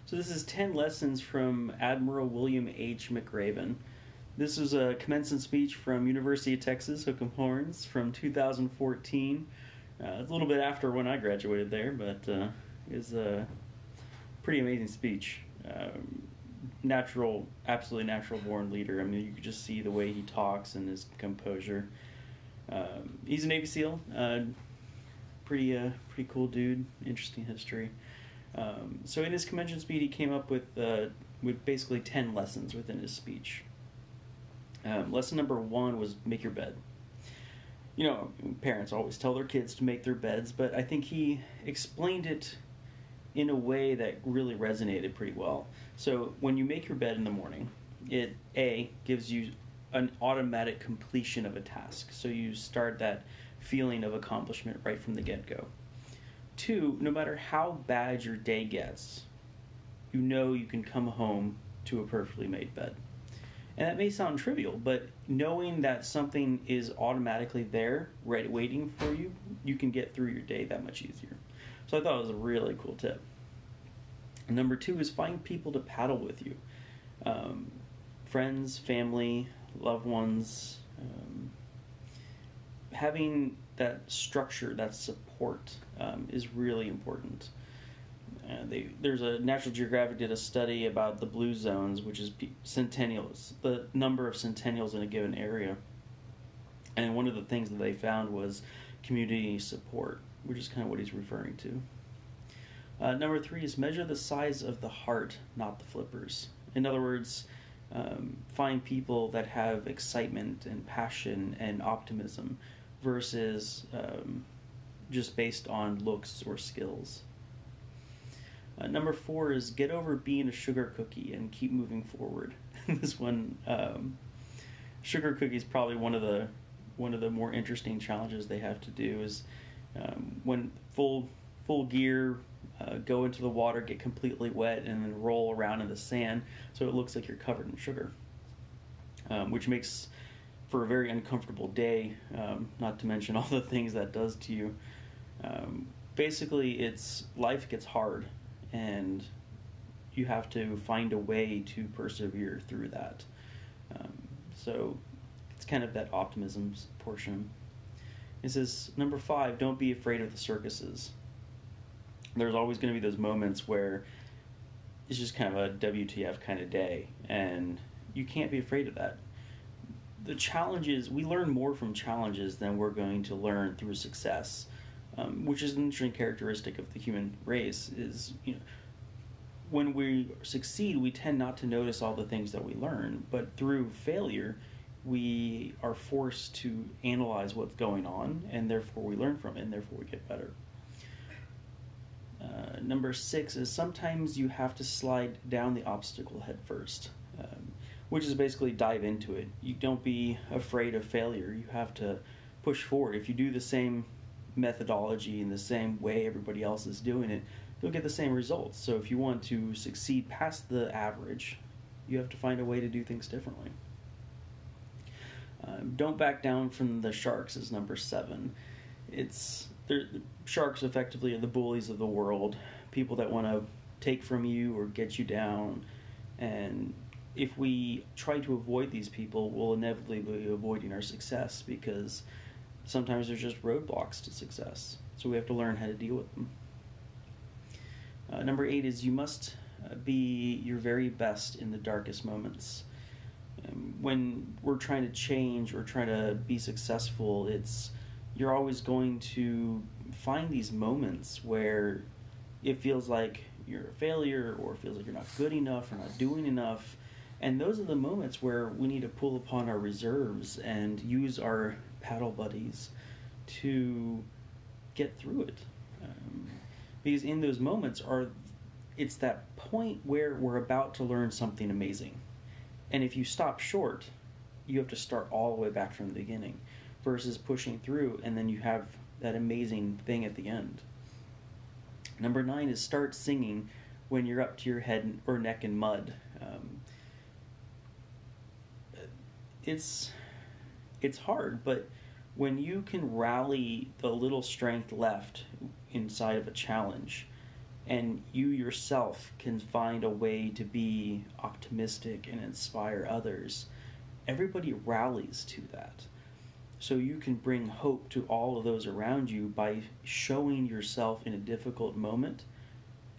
So this is 10 lessons from Admiral William H. McRaven. This is a commencement speech from University of Texas, Hook'em Horns, from 2014. A little bit after when I graduated there, but it was a pretty amazing speech. Absolutely natural born leader. I mean, you could just see the way he talks and his composure. He's a Navy SEAL. Pretty cool dude. Interesting history. So in his convention speech, he came up with basically 10 lessons within his speech. Lesson number 1 was make your bed. You know, parents always tell their kids to make their beds, but I think he explained it in a way that really resonated pretty well. So when you make your bed in the morning, it gives you an automatic completion of a task. So you start that feeling of accomplishment right from the get-go. 2, no matter how bad your day gets, you know you can come home to a perfectly made bed. And that may sound trivial, but knowing that something is automatically there, ready, waiting for you, you can get through your day that much easier. So I thought it was a really cool tip. And number 2 is find people to paddle with you. Friends, family, loved ones. Having that structure, that support is really important. There's a National Geographic did a study about the blue zones, which is centennials, the number of centennials in a given area. And one of the things that they found was community support, which is kind of what he's referring to. Number 3 is measure the size of the heart, not the flippers. In other words, find people that have excitement and passion and optimism versus just based on looks or skills. Number 4 is get over being a sugar cookie and keep moving forward. This one, sugar cookie is probably one of the more interesting challenges they have to do. Is when full gear, go into the water, get completely wet, and then roll around in the sand, so it looks like you're covered in sugar, which makes for a very uncomfortable day. Not to mention all the things that does to you. Basically, life gets hard. And you have to find a way to persevere through that. So it's kind of that optimism portion. It says, number 5, don't be afraid of the circuses. There's always going to be those moments where it's just kind of a WTF kind of day, and you can't be afraid of that. The challenges, we learn more from challenges than we're going to learn through success. Which is an interesting characteristic of the human race, is, you know, when we succeed, we tend not to notice all the things that we learn, but through failure, we are forced to analyze what's going on, and therefore we learn from it, and therefore we get better. Number 6 is sometimes you have to slide down the obstacle head first, which is basically dive into it. You don't be afraid of failure. You have to push forward. If you do the same methodology in the same way everybody else is doing it, you'll get the same results. So if you want to succeed past the average, you have to find a way to do things differently. Don't back down from the sharks is number 7. The sharks effectively are the bullies of the world, people that want to take from you or get you down. And if we try to avoid these people, we'll inevitably be avoiding our success, because sometimes there's just roadblocks to success. So we have to learn how to deal with them. Number 8 is you must be your very best in the darkest moments. When we're trying to change or trying to be successful, you're always going to find these moments where it feels like you're a failure, or it feels like you're not good enough or not doing enough. And those are the moments where we need to pull upon our reserves and use our paddle buddies to get through it. Because in those moments it's that point where we're about to learn something amazing. And if you stop short, you have to start all the way back from the beginning, versus pushing through and then you have that amazing thing at the end. Number 9 is start singing when you're up to your head or neck in mud. It's hard, but when you can rally the little strength left inside of a challenge and you yourself can find a way to be optimistic and inspire others, everybody rallies to that. So you can bring hope to all of those around you by showing yourself in a difficult moment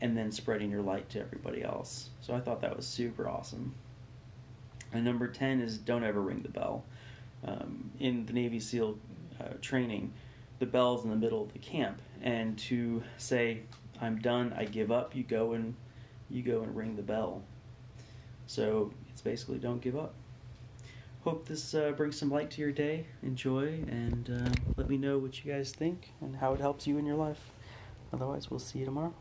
and then spreading your light to everybody else. So I thought that was super awesome. And number 10 is don't ever ring the bell. In the Navy SEAL training, the bell's in the middle of the camp, and to say, I'm done, I give up, you go and ring the bell. So it's basically don't give up. Hope this brings some light to your day. Enjoy, and let me know what you guys think and how it helps you in your life. Otherwise, we'll see you tomorrow.